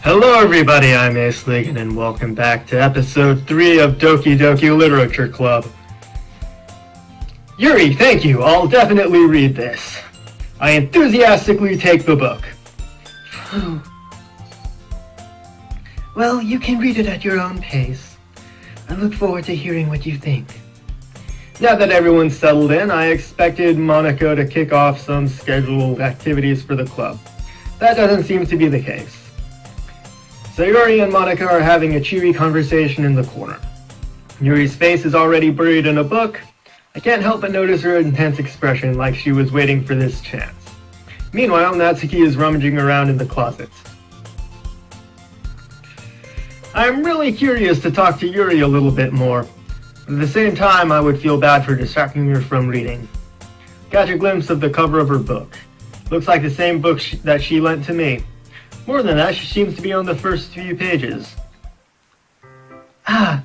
Hello everybody, I'm Acelegin and welcome back to episode 3 of Doki Doki Literature Club. Yuri, thank you, I'll definitely read this. I enthusiastically take the book. Well, you can read it at your own pace. I look forward to hearing what you think. Now that everyone's settled in, I expected Monaco to kick off some scheduled activities for the club. That doesn't seem to be the case. So Yuri and Monaco are having a cheery conversation in the corner. Yuri's face is already buried in a book. I can't help but notice her intense expression, like she was waiting for this chance. Meanwhile, Natsuki is rummaging around in the closet. I'm really curious to talk to Yuri a little bit more. At the same time, I would feel bad for distracting her from reading. Catch a glimpse of the cover of her book. Looks like the same book that she lent to me. More than that, she seems to be on the first few pages. Ah,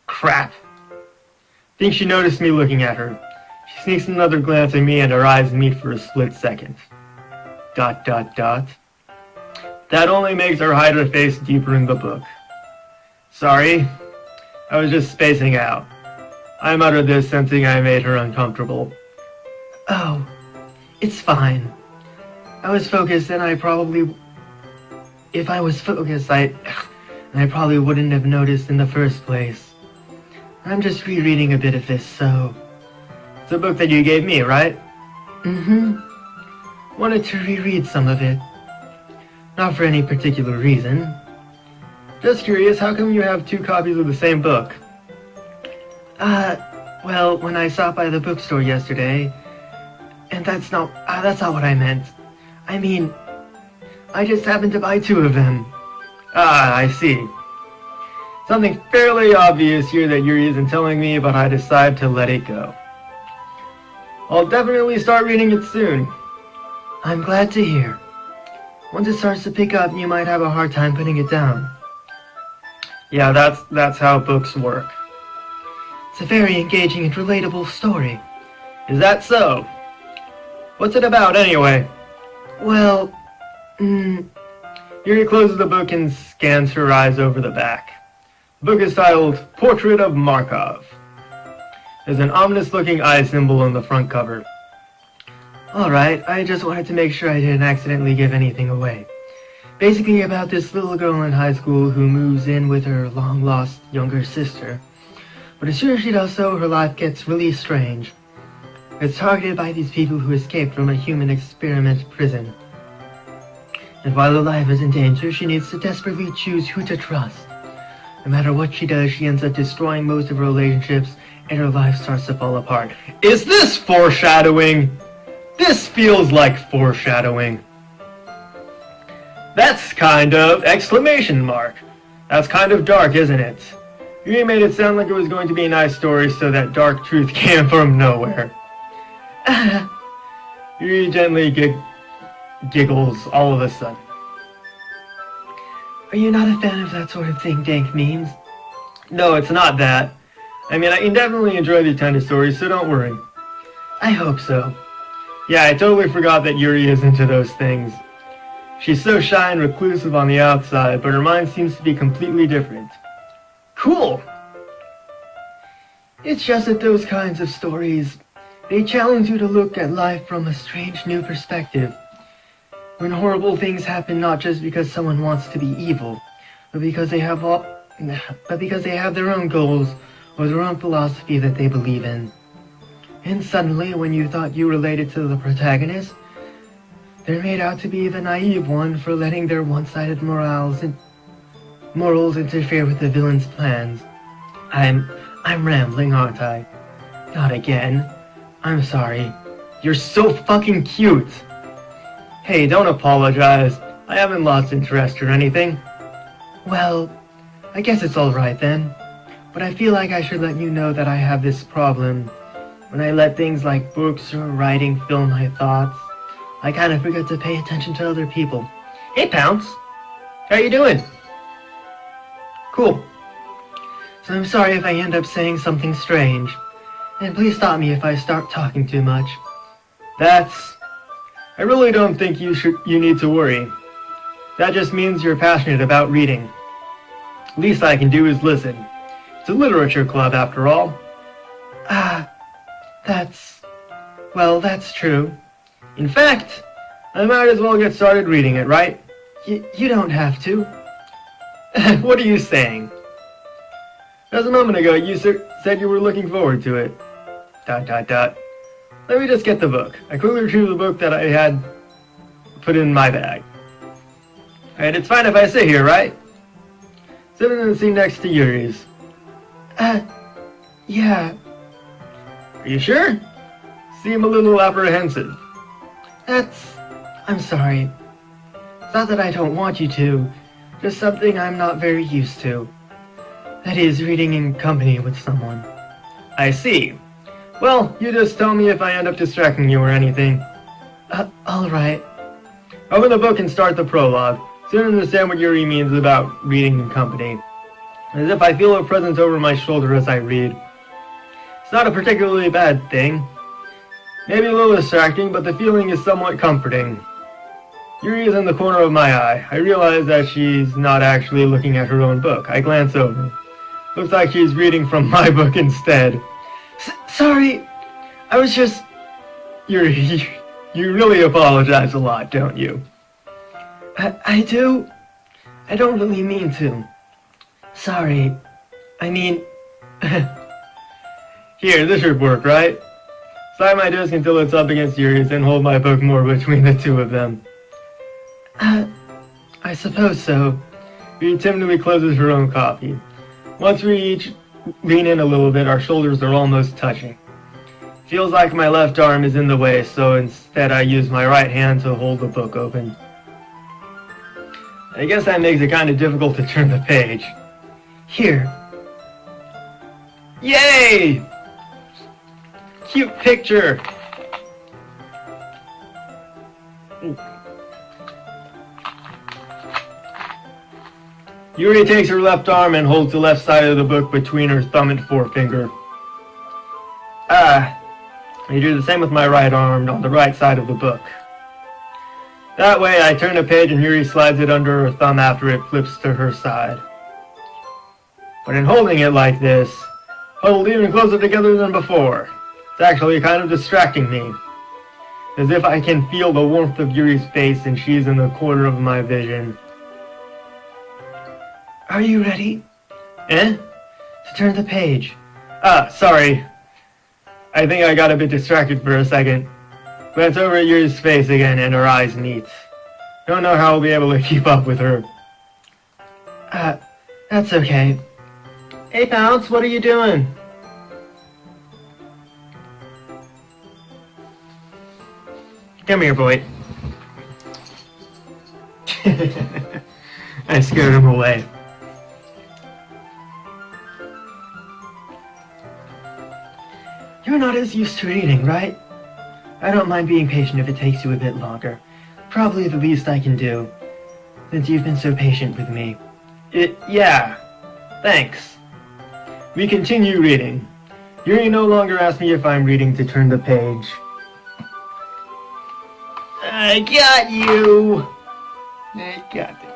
crap. Think she noticed me looking at her. She sneaks another glance at me and our eyes meet for a split second. ... That only makes her hide her face deeper in the book. Sorry, I was just spacing out. I muttered this, sensing I made her uncomfortable. Oh, it's fine. I was focused and if I was focused, I probably wouldn't have noticed in the first place. I'm just rereading a bit of this, so... It's a book that you gave me, right? Wanted to reread some of it. Not for any particular reason. Just curious, how come you have 2 copies of the same book? Well, when I stopped by the bookstore yesterday, and that's not what I meant. I mean, I just happened to buy 2 of them. Ah, I see. Something fairly obvious here that Yuri isn't telling me, but I decide to let it go. I'll definitely start reading it soon. I'm glad to hear. Once it starts to pick up, you might have a hard time putting it down. Yeah, that's how books work. It's a very engaging and relatable story. Is that so? What's it about, anyway? Well, Yuri closes the book and scans her eyes over the back. The book is titled Portrait of Markov. There's an ominous-looking eye symbol on the front cover. Alright, I just wanted to make sure I didn't accidentally give anything away. Basically about this little girl in high school who moves in with her long-lost younger sister. But as soon as she does so, her life gets really strange. It's targeted by these people who escaped from a human experiment prison. And while her life is in danger, she needs to desperately choose who to trust. No matter what she does, she ends up destroying most of her relationships, and her life starts to fall apart. Is this foreshadowing? This feels like foreshadowing. That's kind of... ! That's kind of dark, isn't it? You made it sound like it was going to be a nice story, so that dark truth came from nowhere. Yuri gently giggles all of a sudden. Are you not a fan of that sort of thing dank means? No, it's not that. I mean, I can definitely enjoy these kind of stories, so don't worry. I hope so. Yeah, I totally forgot that Yuri is into those things. She's so shy and reclusive on the outside, but her mind seems to be completely different. Cool! It's just that those kinds of stories, they challenge you to look at life from a strange new perspective. When horrible things happen not just because someone wants to be evil, but because they have their own goals or their own philosophy that they believe in. And suddenly, when you thought you related to the protagonist, they're made out to be the naive one for letting their one-sided morals interfere with the villain's plans. I'm rambling, aren't I? Not again. I'm sorry. You're so fucking cute! Hey, don't apologize. I haven't lost interest or anything. Well, I guess it's alright then. But I feel like I should let you know that I have this problem. When I let things like books or writing fill my thoughts, I kind of forget to pay attention to other people. Hey, Pounce! How you doing? Cool. So I'm sorry if I end up saying something strange. And please stop me if I start talking too much. I really don't think you need to worry. That just means you're passionate about reading. Least I can do is listen. It's a literature club, after all. That's true. In fact, I might as well get started reading it, right? You don't have to. What are you saying? Just a moment ago, you said you were looking forward to it. ... Let me just get the book. I quickly retrieved the book that I had put in my bag. Alright, it's fine if I sit here, right? Sitting in the seat next to Yuri's. Yeah. Are you sure? Seem a little apprehensive. I'm sorry. It's not that I don't want you to, just something I'm not very used to. That is, reading in company with someone. I see. Well, you just tell me if I end up distracting you or anything. Alright. Open the book and start the prologue. Soon understand what Yuri means about reading in company. As if I feel her presence over my shoulder as I read. It's not a particularly bad thing. Maybe a little distracting, but the feeling is somewhat comforting. Yuri is in the corner of my eye. I realize that she's not actually looking at her own book. I glance over. Looks like she's reading from my book instead. Sorry, I was just... Yuri, you really apologize a lot, don't you? I do. I don't really mean to. Sorry. I mean... Here, this should work, right? Slide my desk until it's up against Yuri's and hold my book more between the two of them. I suppose so. Yuri timidly closes her own copy. Once we each lean in a little bit, our shoulders are almost touching. Feels like my left arm is in the way, so instead I use my right hand to hold the book open. I guess that makes it kind of difficult to turn the page. Here. Yay! Cute picture! Yuri takes her left arm and holds the left side of the book between her thumb and forefinger. I do the same with my right arm on the right side of the book. That way I turn a page and Yuri slides it under her thumb after it flips to her side. But in holding it like this, hold even closer together than before. It's actually kind of distracting me. As if I can feel the warmth of Yuri's face and she's in the corner of my vision. Are you ready? To turn the page. Sorry. I think I got a bit distracted for a second. Glance over at Yuri's face again and her eyes meet. Don't know how I'll be able to keep up with her. That's okay. Hey, Pounce, what are you doing? Come here, boy. I scared him away. You're not as used to reading, right? I don't mind being patient if it takes you a bit longer. Probably the least I can do, since you've been so patient with me. Yeah. Thanks. We continue reading. Yuri no longer asks me if I'm reading to turn the page. I got you! I got you.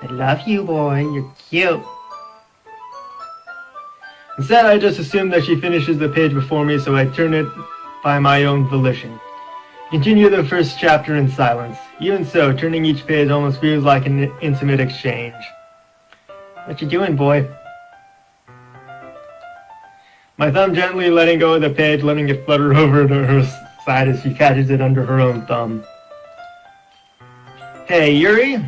I love you, boy. You're cute. Instead, I just assume that she finishes the page before me, so I turn it by my own volition. Continue the first chapter in silence. Even so, turning each page almost feels like an intimate exchange. What you doing, boy? My thumb gently letting go of the page, letting it flutter over to her side as she catches it under her own thumb. Hey, Yuri?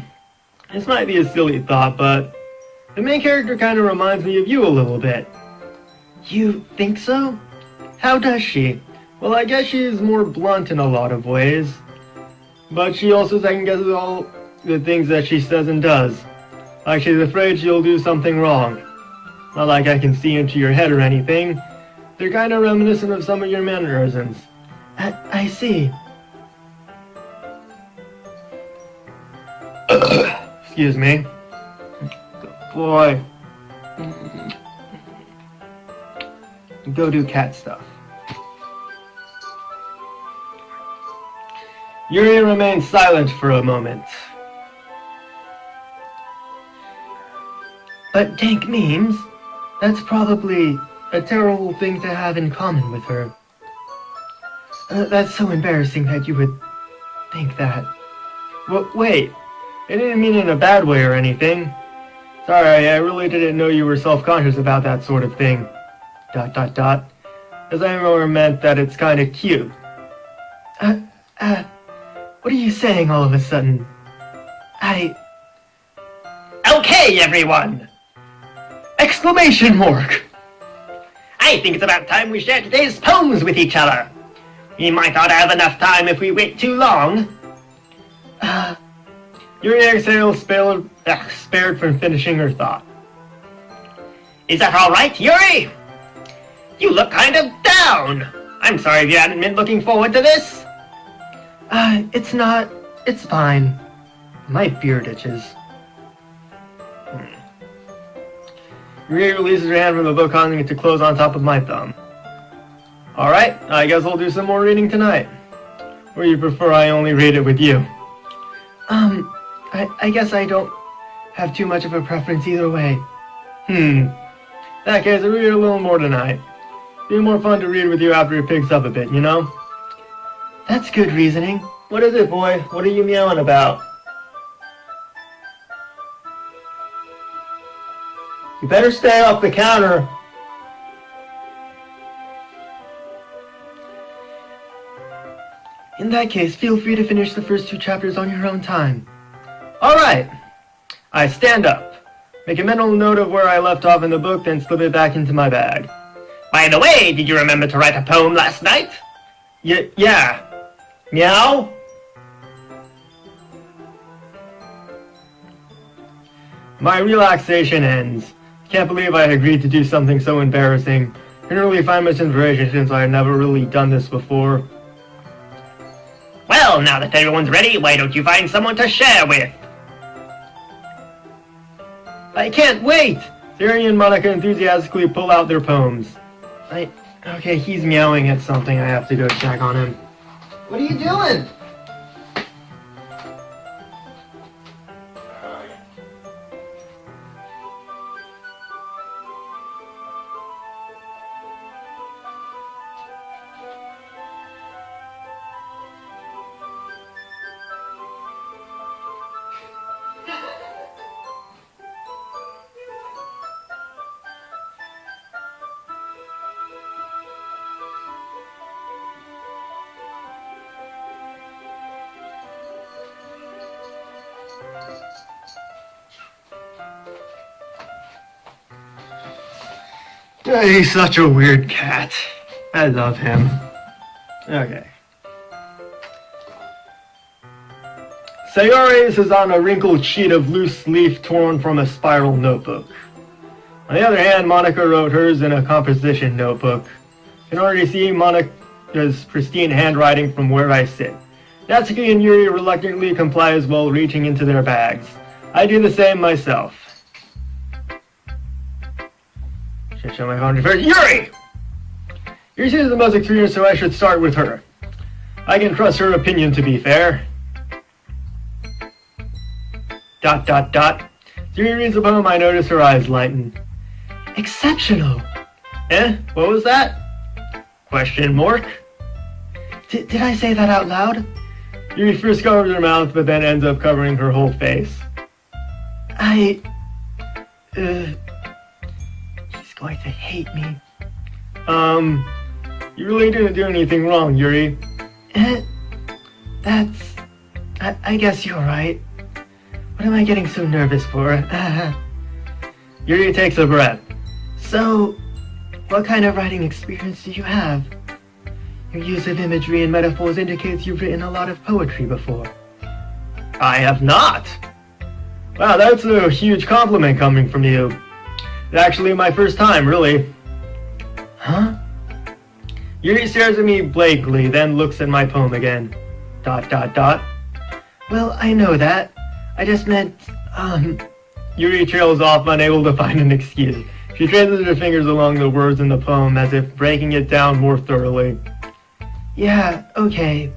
This might be a silly thought, but the main character kind of reminds me of you a little bit. You think so? How does she? Well, I guess she's more blunt in a lot of ways. But she also second-guesses all the things that she says and does. Like she's afraid she'll do something wrong. Not like I can see into your head or anything. They're kind of reminiscent of some of your mannerisms. I see. Excuse me. Boy. Go do cat stuff. Yuri remains silent for a moment. But dank memes? That's probably a terrible thing to have in common with her. That's so embarrassing that you would think that. Wait, I didn't mean in a bad way or anything. Sorry, I really didn't know you were self-conscious about that sort of thing. ... As I more meant that it's kinda cute. What are you saying all of a sudden? Okay, everyone! Exclamation mark! I think it's about time we share today's poems with each other. We might not have enough time if we wait too long. Yuri exhaled, spared from finishing her thought. Is that alright, Yuri? You look kind of down. I'm sorry if you hadn't been looking forward to this. It's not. It's fine. My beard itches. Yuri releases her hand from the book, causing it to close on top of my thumb. Alright, I guess I'll do some more reading tonight. Or you prefer I only read it with you? I guess I don't have too much of a preference either way. In that case, I'll read a little more tonight. Be more fun to read with you after it picks up a bit, you know? That's good reasoning. What is it, boy? What are you meowing about? You better stay off the counter. In that case, feel free to finish the first 2 chapters on your own time. Alright. I stand up. Make a mental note of where I left off in the book, then slip it back into my bag. By the way, did you remember to write a poem last night? Yeah. Meow? My relaxation ends. Can't believe I agreed to do something so embarrassing. Didn't really find much inspiration since I had never really done this before. Well, now that everyone's ready, why don't you find someone to share with? I can't wait! Yuri and Monica enthusiastically pull out their poems. Okay, he's meowing at something. I have to go check on him. What are you doing? He's such a weird cat. I love him. Okay. Sayori's is on a wrinkled sheet of loose leaf torn from a spiral notebook. On the other hand, Monica wrote hers in a composition notebook. You can already see Monica's pristine handwriting from where I sit. Natsuki and Yuri reluctantly comply as well, reaching into their bags. I do the same myself. Should show my phone first. Yuri! Yuri seems the most experienced, so I should start with her. I can trust her opinion, to be fair. ... Yuri reads the poem. I notice her eyes lighten. Exceptional! What was that? Question mark? Did I say that out loud? Yuri first covers her mouth, but then ends up covering her whole face. He's going to hate me. You really didn't do anything wrong, Yuri. I guess you're right. What am I getting so nervous for? Yuri takes a breath. So, what kind of writing experience do you have? Your use of imagery and metaphors indicates you've written a lot of poetry before. I have not. Wow, that's a huge compliment coming from you. It's actually my first time, really. Huh? Yuri stares at me blankly, then looks at my poem again. ... Well, I know that. I just meant, Yuri trails off, unable to find an excuse. She traces her fingers along the words in the poem, as if breaking it down more thoroughly. Yeah, okay.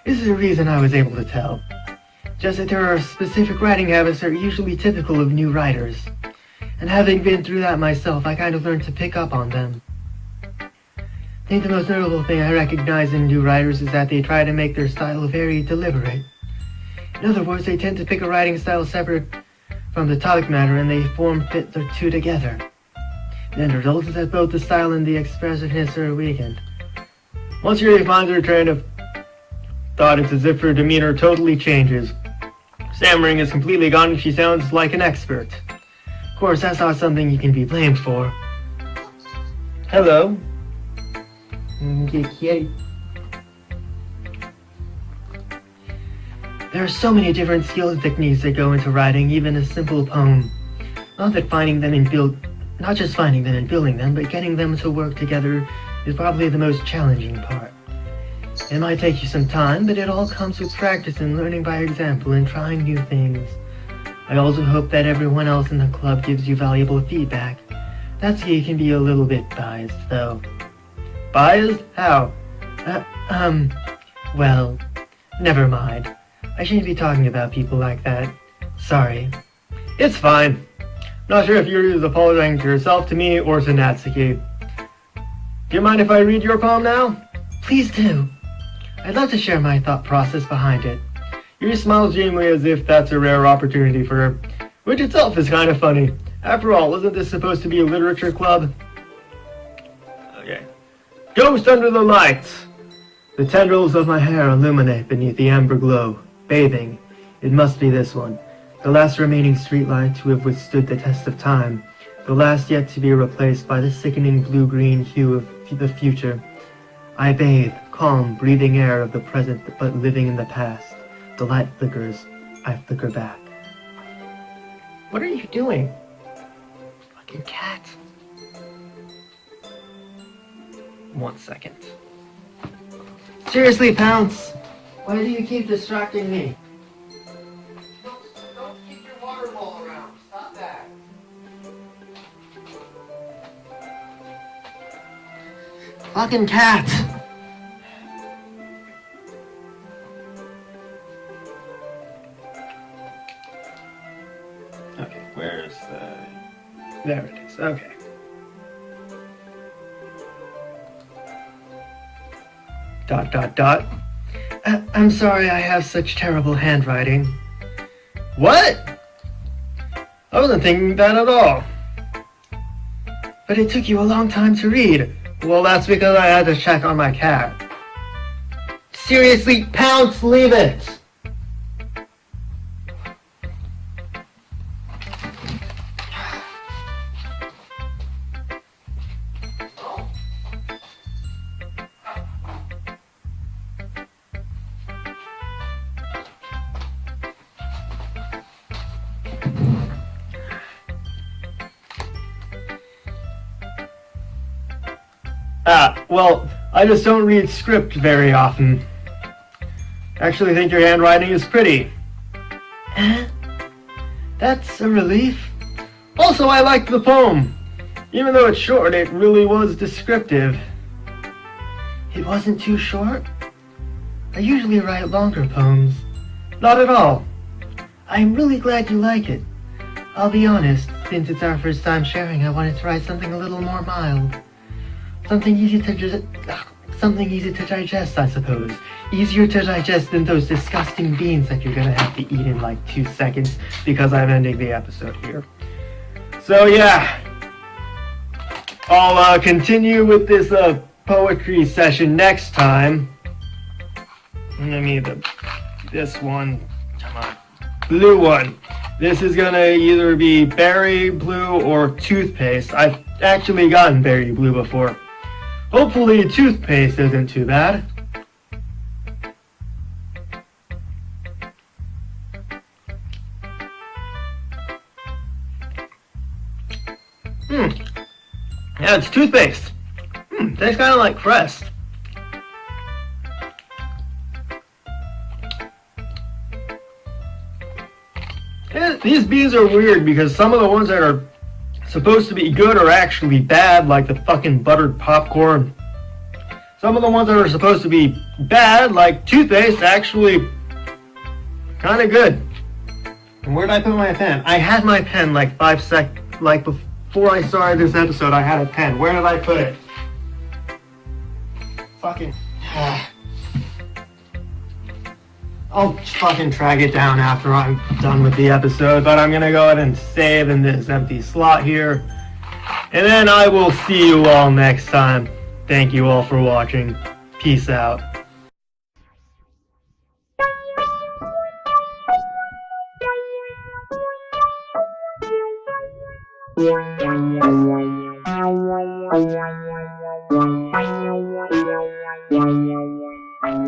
This is the reason I was able to tell. Just that there are specific writing habits that are usually typical of new writers. And having been through that myself, I kind of learned to pick up on them. I think the most notable thing I recognize in new writers is that they try to make their style very deliberate. In other words, they tend to pick a writing style separate from the topic matter and they fit the two together. The end result is that both the style and the expressiveness are weakened. Once Yuri finds her train of thought, it's as if her demeanor totally changes. Stammering is completely gone and she sounds like an expert. Of course, that's not something you can be blamed for. Hello. There are so many different skills and techniques that go into writing even a simple poem. Not just finding them and building them, but getting them to work together is probably the most challenging part. It might take you some time, but it all comes with practice and learning by example and trying new things. I also hope that everyone else in the club gives you valuable feedback. That's how you can be a little bit biased, though. Biased? How? Well, never mind. I shouldn't be talking about people like that. Sorry. It's fine. Not sure if Yuri is apologizing to herself, to me, or to Natsuki. Do you mind if I read your poem now? Please do. I'd love to share my thought process behind it. Yuri smiles genuinely as if that's a rare opportunity for her, which itself is kind of funny. After all, isn't this supposed to be a literature club? Okay. Ghost under the lights. The tendrils of my hair illuminate beneath the amber glow. Bathing. It must be this one. The last remaining streetlight to have withstood the test of time. The last yet to be replaced by the sickening blue-green hue of the future. I bathe, calm, breathing air of the present but living in the past. The light flickers. I flicker back. What are you doing? Fucking cat. 1 second. Seriously, Pounce! Why do you keep distracting me? Don't keep your water ball around. Stop that. Fucking cat! Okay, where's the... There it is, okay. ... I'm sorry I have such terrible handwriting. What? I wasn't thinking that at all. But it took you a long time to read. Well, that's because I had to check on my cat. Seriously, Pounce, leave it! Well, I just don't read script very often. Actually think your handwriting is pretty. That's a relief. Also, I liked the poem. Even though it's short, it really was descriptive. It wasn't too short? I usually write longer poems. Not at all. I'm really glad you like it. I'll be honest, since it's our first time sharing, I wanted to write something a little more mild. Something easy to digest, I suppose. Easier to digest than those disgusting beans that you're gonna have to eat in like 2 seconds because I'm ending the episode here. So yeah, I'll continue with this poetry session next time. Let me this one, come on, blue one. This is gonna either be berry blue or toothpaste. I've actually gotten berry blue before. Hopefully toothpaste isn't too bad. Yeah, it's toothpaste. Tastes kind of like Crest. Yeah, these beans are weird because some of the ones that are supposed to be good are actually bad, like the fucking buttered popcorn. Some of the ones that are supposed to be bad, like toothpaste, actually kind of good. And where did I put my pen? I had my pen like before I started this episode, I had a pen. Where did I put it? Fucking... I'll fucking track it down after I'm done with the episode, but I'm gonna go ahead and save in this empty slot here. And then I will see you all next time. Thank you all for watching. Peace out. Yeah.